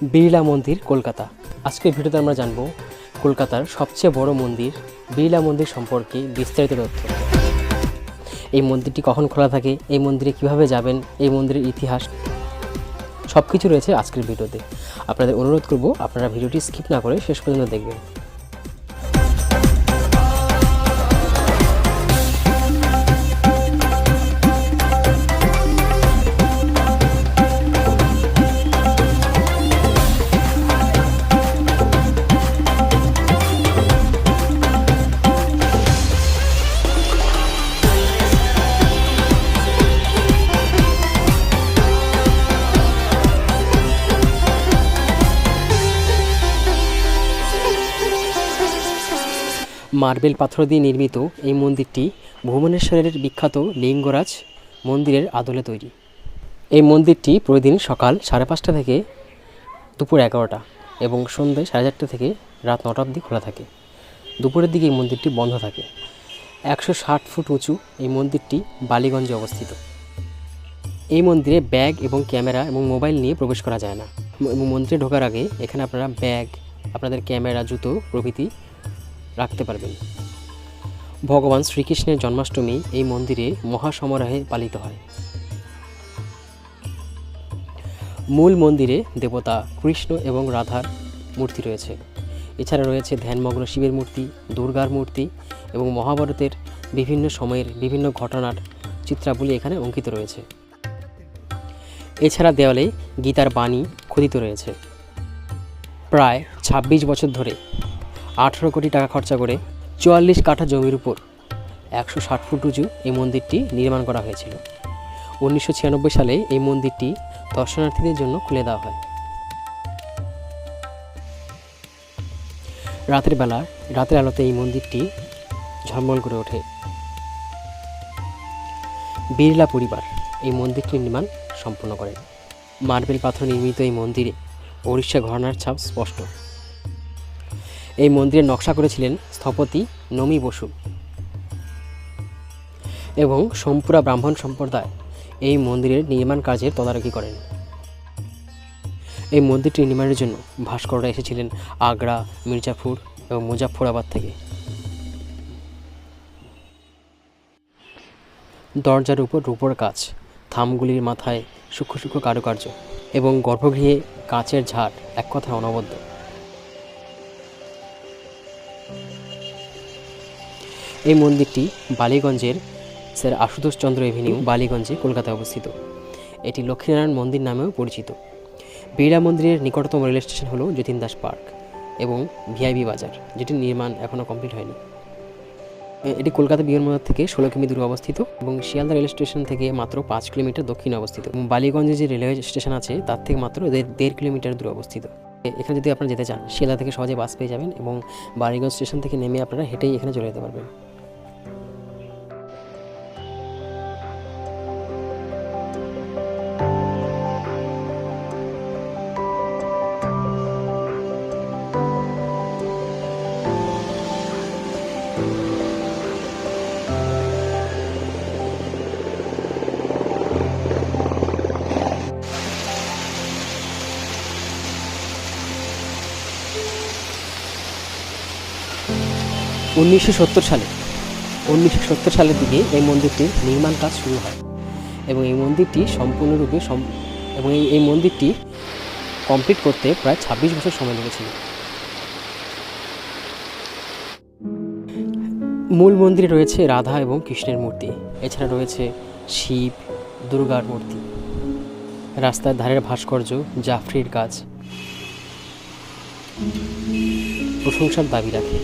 বিড়লা মন্দির কলকাতা। আজকের ভিডিওতে আমরা জানব কলকাতার সবচেয়ে বড় মন্দির বিড়লা মন্দির সম্পর্কে বিস্তারিত তথ্য। এই মন্দিরটি কখন খোলা থাকে, এই মন্দিরে কিভাবে যাবেন, এই মন্দিরের ইতিহাস সব কিছু রয়েছে আজকের ভিডিওতে। আপনাদের অনুরোধ করব আপনারা ভিডিওটি স্কিপ না করে শেষ পর্যন্ত দেখবেন। মার্বেল পাথর দিয়ে নির্মিত এই মন্দিরটি ভুবনেশ্বরের বিখ্যাত লিঙ্গরাজ মন্দিরের আদলে তৈরি। এই মন্দিরটি প্রতিদিন সকাল 5:30 থেকে দুপুর 11টা এবং সন্ধ্যে 4:30 থেকে রাত 9টা অবধি খোলা থাকে। দুপুরের দিকে এই মন্দিরটি বন্ধ থাকে। 160 ফুট উঁচু এই মন্দিরটি বালিগঞ্জে অবস্থিত। এই মন্দিরে ব্যাগ এবং ক্যামেরা এবং মোবাইল নিয়ে প্রবেশ করা যায় না এবং মন্দিরে ঢোকার আগে এখানে আপনারা ব্যাগ, আপনাদের ক্যামেরা, জুতো প্রভৃতি রাখতে পারবেন। ভগবান শ্রীকৃষ্ণের জন্মাষ্টমী এই মন্দিরে মহাসমারোহে পালিত হয়। মূল মন্দিরে দেবতা কৃষ্ণ এবং রাধার মূর্তি রয়েছে। এছাড়া রয়েছে ধ্যানমগ্ন শিবের মূর্তি, দুর্গার মূর্তি এবং মহাভারতের বিভিন্ন সময়ের বিভিন্ন ঘটনার চিত্রাবলী এখানে অঙ্কিত রয়েছে। এছাড়া দেওয়ালে গীতার বাণী খোদিত রয়েছে। প্রায় 26 বছর ধরে 18 কোটি টাকা খরচা করে 44 কাঠা জমির উপর 160 ফুট উঁচু এই মন্দিরটি নির্মাণ করা হয়েছিল। 1996 সালে এই মন্দিরটি দর্শনার্থীদের জন্য খুলে দেওয়া হয়। রাতের আলোতে এই মন্দিরটি ঝলমল করে ওঠে। বিড়লা পরিবার এই মন্দিরটি নির্মাণ সম্পন্ন করেন। মার্বেল পাথর নির্মিত এই মন্দিরে ওড়িশা ঘরানার ছাপ স্পষ্ট। এই মন্দিরের নকশা করেছিলেন স্থপতি নমি বসু এবং সোমপুরা ব্রাহ্মণ সম্প্রদায় এই মন্দিরের নির্মাণ কাজের তদারকি করেন। এই মন্দিরটি নির্মাণের জন্য ভাস্কররা এসেছিলেন আগ্রা, মির্জাপুর এবং মুজাফফরাবাদ থেকে। দরজার উপর রূপোর কাজ, থামগুলির মাথায় সূক্ষ্ম সূক্ষ্ম কারুকার্য এবং গর্ভগৃহে কাচের ঝাড় এক কথায় অনবদ্য। এই মন্দিরটি বালিগঞ্জের স্যার আশুতোষ চন্দ্র এভিনিউ, বালিগঞ্জে, কলকাতায় অবস্থিত। এটি লক্ষ্মীনারায়ণ মন্দির নামেও পরিচিত। বিড়লা মন্দিরের নিকটতম রেল স্টেশন হলো যতীন দাস পার্ক এবং ভিআইপি বাজার, যেটির নির্মাণ এখনও কমপ্লিট হয়নি। এটি কলকাতা বিমানবন্দর থেকে 16 কিমি দূরে অবস্থিত এবং শিয়ালদা রেল স্টেশন থেকে মাত্র 5 কিলোমিটার দক্ষিণে অবস্থিত। বালিগঞ্জে যে রেলওয়ে স্টেশন আছে তার থেকে মাত্র 1.5 কিলোমিটার দূরে অবস্থিত। এখানে যদি আপনারা যেতে চান, শিয়ালদা থেকে সহজে বাস পেয়ে যাবেন এবং বালিগঞ্জ স্টেশন থেকে নেমে আপনারা হেঁটেই এখানে চলে যেতে পারবেন। 1970 সালের দিকে এই মন্দিরটির নির্মাণ কাজ শুরু হয় এবং এই মন্দিরটি সম্পূর্ণরূপে এই মন্দিরটি কমপ্লিট করতে প্রায় 26 বছর সময় লেগেছিল। মূল মন্দিরে রয়েছে রাধা এবং কৃষ্ণের মূর্তি। এছাড়া রয়েছে শিব, দুর্গার মূর্তি। রাস্তার ধারের ভাস্কর্য, জাফরির কাজ প্রশংসার দাবি রাখে।